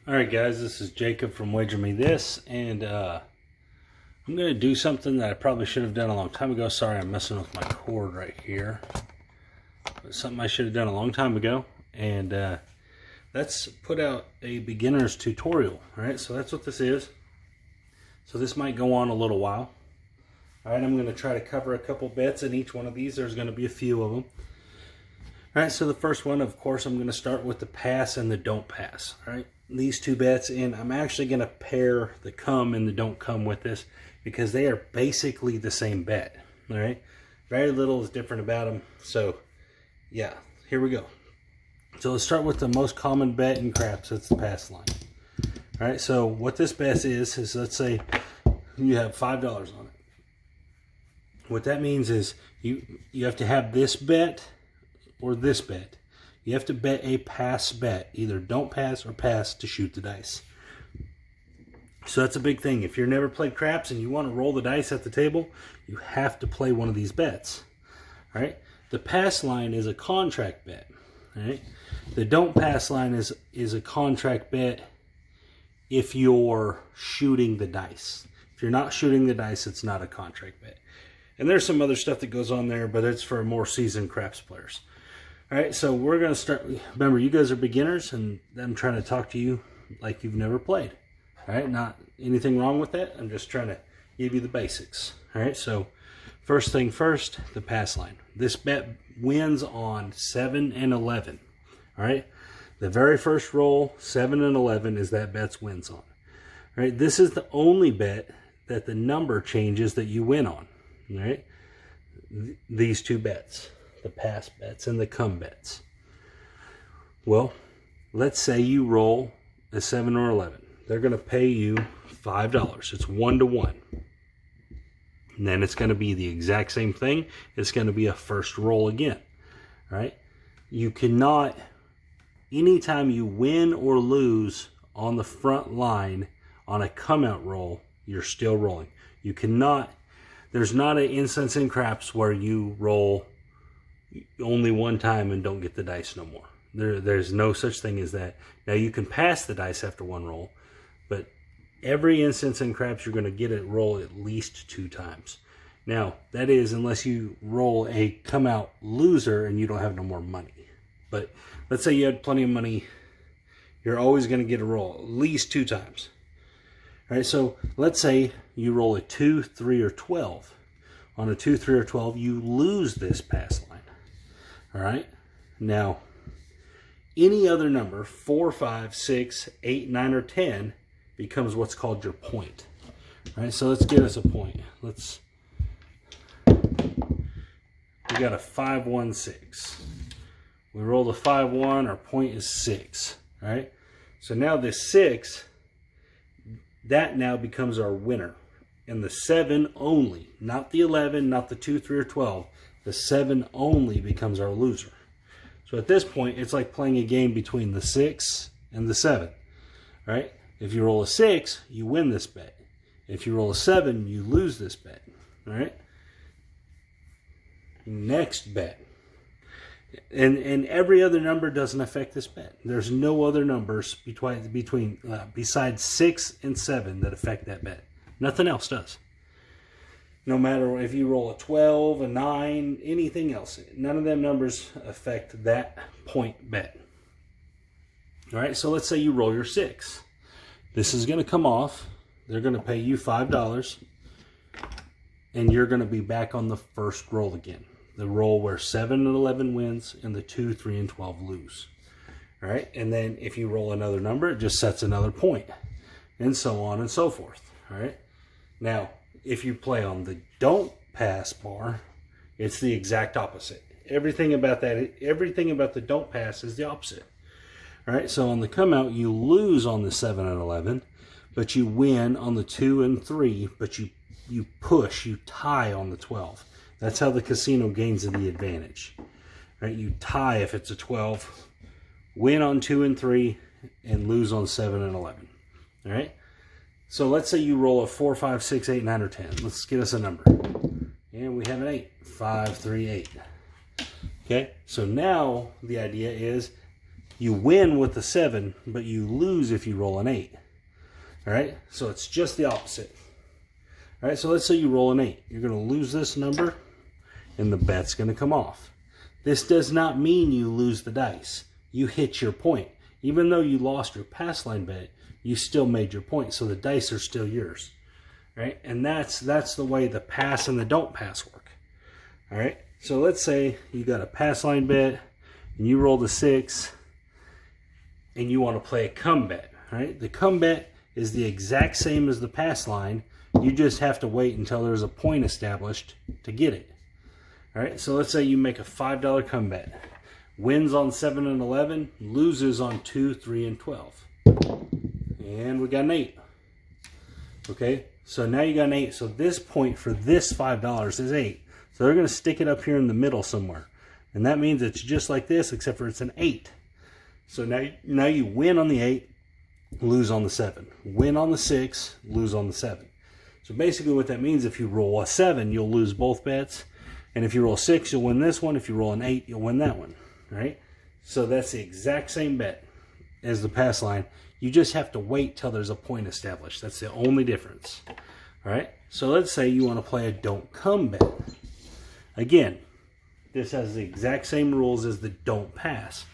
Alright guys, this is Jacob from Wager Me This, and I'm going to do something that I probably should have done a long time ago. Sorry, I'm messing with my cord right here. But something I should have done a long time ago, and let's put out a beginner's tutorial. Alright, so that's what this is. So this might go on a little while. Alright, I'm going to try to cover a couple bets in each one of these. There's going to be a few of them. Alright, so the first one, of course, I'm going to start with the pass and the don't pass. Alright, these two bets, and I'm actually going to pair the come and the don't come with this because they are basically the same bet. Alright, very little is different about them. So, yeah, here we go. So let's start with the most common bet in craps. That's the pass line. Alright, so what this bet is let's say you have $5 on it. What that means is you have to have this bet or this bet. You have to bet a pass bet, either don't pass or pass, to shoot the dice. So that's a big thing. If you've never played craps and you want to roll the dice at the table, you have to play one of these bets. All right. The pass line is a contract bet. All right. The don't pass line is a contract bet if you're shooting the dice. If you're not shooting the dice, it's not a contract bet. And there's some other stuff that goes on there, but it's for more seasoned craps players. All right, so we're going to start. Remember, you guys are beginners, and I'm trying to talk to you like you've never played. All right, not anything wrong with that. I'm just trying to give you the basics. All right, so first thing first, the pass line. This bet wins on 7 and 11. All right, the very first roll, 7 and 11, is that bet's wins on. All right, this is the only bet that the number changes that you win on. All right, these two bets. The pass bets and the come bets. Well, let's say you roll a 7 or 11. They're going to pay you $5. It's 1-to-1. And then it's going to be the exact same thing. It's going to be a first roll again. All right? You cannot, anytime you win or lose on the front line on a come out roll, you're still rolling. You cannot, there's not an instance in craps where you roll only one time and don't get the dice no more. There's no such thing as that. Now you can pass the dice after one roll, but every instance in craps you're going to get it roll at least 2 times. Now that is unless you roll a come out loser and you don't have no more money. But let's say you had plenty of money, you're always going to get a roll at least 2 times. All right, so let's say you roll a 2, 3, or 12. On a 2, 3, or 12, you lose this pass line. All right, now any other number, 4, 5, 6, 8, 9, or 10, becomes what's called your point. All right, so let's get us a point. We got a 5, 1, 6. We roll a 5, 1, our point is 6. All right, so now this 6, that now becomes our winner. And the 7 only, not the 11, not the 2, 3, or 12, the 7 only becomes our loser. So at this point, it's like playing a game between the 6 and the 7, right? If you roll a 6, you win this bet. If you roll a 7, you lose this bet, all right? Next bet. And every other number doesn't affect this bet. There's no other numbers besides 6 and 7 that affect that bet. Nothing else does. No matter if you roll a 12, a 9, anything else. None of them numbers affect that point bet. All right, so let's say you roll your 6. This is going to come off. They're going to pay you $5. And you're going to be back on the first roll again. The roll where 7 and 11 wins and the 2, 3, and 12 lose. All right, and then if you roll another number, it just sets another point. And so on and so forth. All right. Now, if you play on the don't pass bar, it's the exact opposite. Everything about the don't pass is the opposite. All right, so on the come out, you lose on the 7 and 11, but you win on the 2 and 3, but you tie on the 12. That's how the casino gains the advantage. All right, you tie if it's a 12, win on 2 and 3, and lose on 7 and 11. All right. So let's say you roll a 4, 5, 6, 8, 9, or 10. Let's get us a number. And we have an 8. 5, 3, 8. Okay, so now the idea is You win with the 7, but you lose if you roll an 8. All right, so it's just the opposite. All right, so let's say you roll an 8. You're going to lose this number, and the bet's going to come off. This does not mean you lose the dice. You hit your point. Even though you lost your pass line bet, you still made your point, so the dice are still yours. Right? And that's the way the pass and the don't pass work. All right, so let's say you got a pass line bet, and you rolled a 6, and you want to play a come bet. All right, the come bet is the exact same as the pass line. You just have to wait until there's a point established to get it. All right, so let's say you make a $5 come bet. Wins on 7 and 11, loses on 2, 3, and 12. And we got an 8. Okay, so now you got an 8. So this point for this $5 is 8. So they're going to stick it up here in the middle somewhere. And that means it's just like this, except for it's an 8. So now you win on the 8, lose on the 7. Win on the 6, lose on the 7. So basically what that means, if you roll a 7, you'll lose both bets. And if you roll a 6, you'll win this one. If you roll an 8, you'll win that one. All right? So that's the exact same bet as the pass line. You just have to wait till there's a point established. That's the only difference. All right? So let's say you want to play a don't come bet. Again, this has the exact same rules as the don't pass.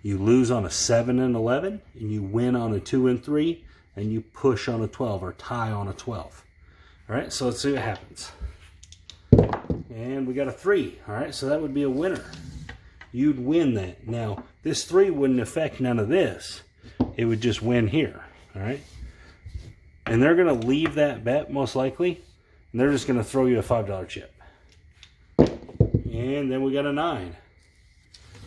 You lose on a 7 and 11, and you win on a 2 and 3, and you push on a 12 or tie on a 12. All right, so let's see what happens. And we got a 3. All right, so that would be a winner. You'd win that. Now, this 3 wouldn't affect none of this. It would just win here. All right, and they're going to leave that bet most likely, and they're just going to throw you a $5 chip. And then we got a 9.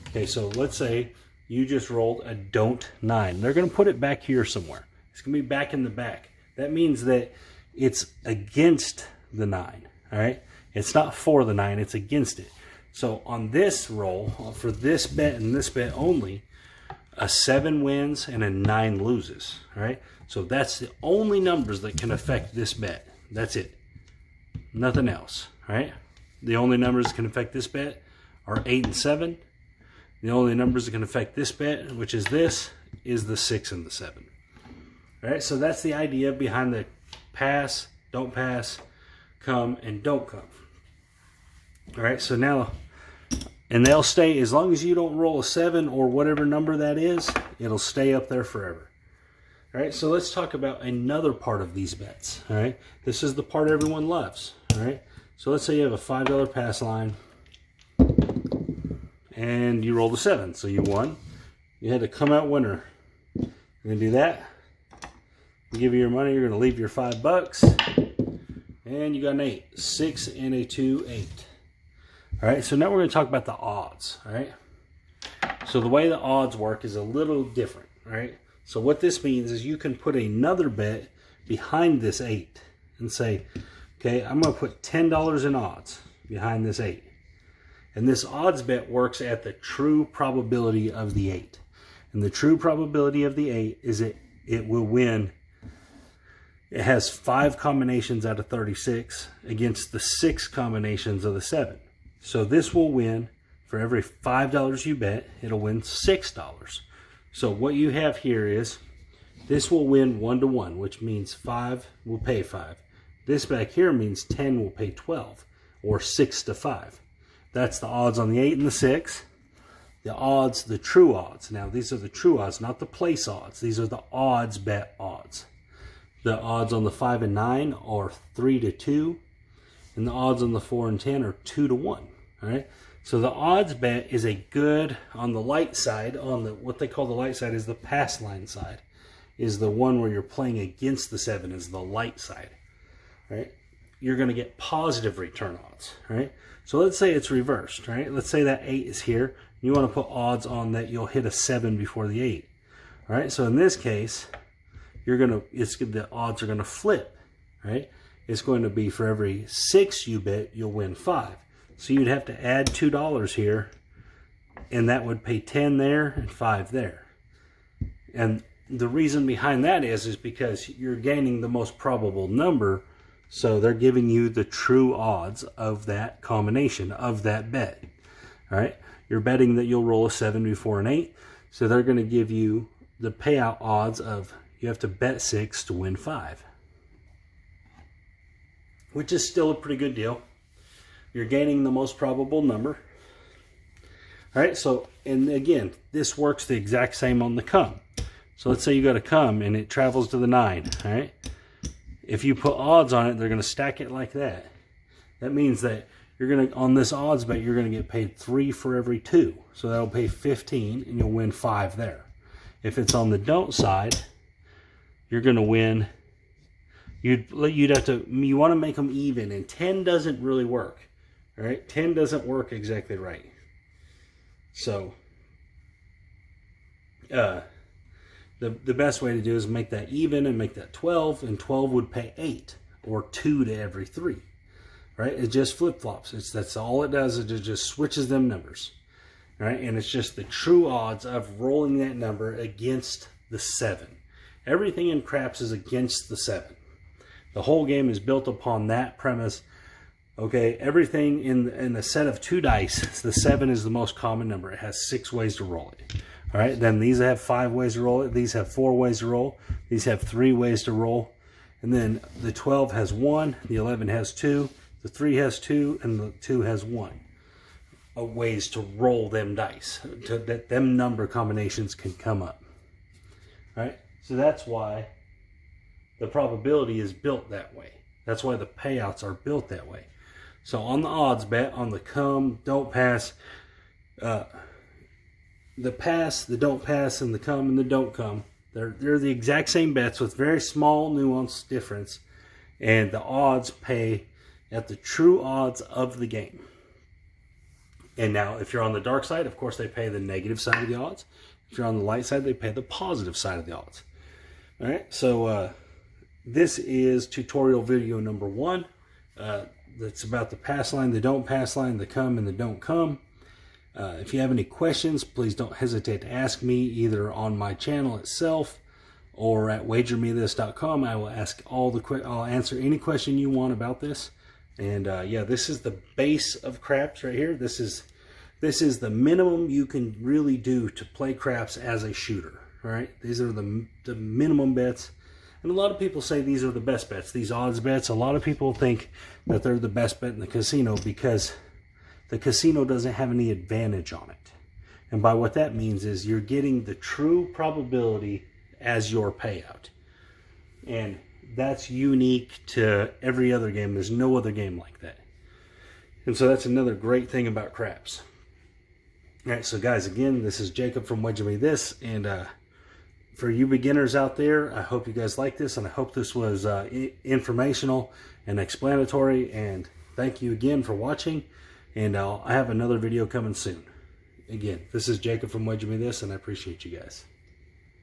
Okay, so let's say you just rolled a don't 9. They're going to put it back here somewhere. It's going to be back in the back. That means that it's against the 9. All right, it's not for the 9, it's against it. So on this roll, for this bet and this bet only, a 7 wins and a 9 loses. All right, so that's the only numbers that can affect this bet. That's it. Nothing else. All right, the only numbers that can affect this bet are 8 and 7. The only numbers that can affect this bet, which is this, is the 6 and the 7. All right, so that's the idea behind the pass, don't pass, come, and don't come. All right, so now, and they'll stay, as long as you don't roll a 7 or whatever number that is, it'll stay up there forever. All right, so let's talk about another part of these bets. All right, this is the part everyone loves. All right, so let's say you have a $5 pass line, and you rolled a 7, so you won. You had to come out winner. You're going to do that. You give you your money, you're going to leave your $5, and you got an 8. 6 and a 2, 8. All right, so now we're going to talk about the odds. All right, so the way the odds work is a little different. All right, so what this means is you can put another bet behind this 8 and say, okay, I'm going to put $10 in odds behind this 8. And this odds bet works at the true probability of the 8. And the true probability of the 8 is it will win. It has 5 combinations out of 36 against the 6 combinations of the 7. So this will win, for every $5 you bet, it'll win $6. So what you have here is, this will win 1 to 1, which means 5 will pay 5. This back here means 10 will pay 12, or 6 to 5. That's the odds on the 8 and the 6. The odds, the true odds. Now, these are the true odds, not the place odds. These are the odds bet odds. The odds on the 5 and 9 are 3 to 2. And the odds on the 4 and 10 are 2 to 1. All right. So the odds bet is a good, on the light side, on the, what they call the light side is the pass line side, is the one where you're playing against the 7, is the light side. Right. You're going to get positive return odds. Right. So let's say it's reversed. Right. Let's say that 8 is here. You want to put odds on that you'll hit a 7 before the 8. All right. So in this case, the odds are going to flip. Right. It's going to be, for every 6 you bet, you'll win 5. So you'd have to add $2 here, and that would pay 10 there and 5 there. And the reason behind that is because you're gaining the most probable number, so they're giving you the true odds of that combination, of that bet. All right? You're betting that you'll roll a 7 before an 8, So they're going to give you the payout odds of you have to bet 6 to win 5. Which is still a pretty good deal. You're gaining the most probable number. All right, so, and again, this works the exact same on the come. So let's say you got a come and it travels to the 9, all right? If you put odds on it, they're going to stack it like that. That means that you're going to, on this odds bet, you're going to get paid 3 for every 2. So that'll pay 15 and you'll win 5 there. If it's on the don't side, you're going to win, you'd have to, you want to make them even, and 10 doesn't really work. All right, 10 doesn't work exactly right. So, the best way to do is make that even and make that 12, and 12 would pay 8, or 2 to every 3. Right? It just flip-flops. That's all it does, is it just switches them numbers. Right? And it's just the true odds of rolling that number against the 7. Everything in craps is against the 7. The whole game is built upon that premise. Okay, everything in a set of 2 dice, the 7 is the most common number. It has 6 ways to roll it. All right, then these have 5 ways to roll it. These have 4 ways to roll. These have 3 ways to roll. And then the 12 has 1, the 11 has 2, the 3 has 2, and the 2 has 1. Ways to roll them dice, that them number combinations can come up. All right, so that's why the probability is built that way. That's why the payouts are built that way. So on the odds bet, on the come, don't pass, the pass, the don't pass, and the come and the don't come, they're the exact same bets with very small nuance difference, and the odds pay at the true odds of the game. And now, if you're on the dark side, of course, they pay the negative side of the odds. If you're on the light side, they pay the positive side of the odds. All right, so this is tutorial video number 1. That's about the pass line, the don't pass line, the come, and the don't come. If you have any questions, please don't hesitate to ask me either on my channel itself or at wagermethis.com. I will ask I'll answer any question you want about this. And yeah, this is the base of craps right here. This is the minimum you can really do to play craps as a shooter. All right, these are the minimum bets. And a lot of people say these are the best bets, these odds bets. A lot of people think that they're the best bet in the casino because the casino doesn't have any advantage on it. And by what that means is you're getting the true probability as your payout. And that's unique to every other game. There's no other game like that. And so that's another great thing about craps. All right, so guys, again, this is Jacob from Wager Me This, and for you beginners out there, I hope you guys like this, and I hope this was informational and explanatory, and thank you again for watching, and I have another video coming soon. Again, this is Jacob from Wager Me This, and I appreciate you guys.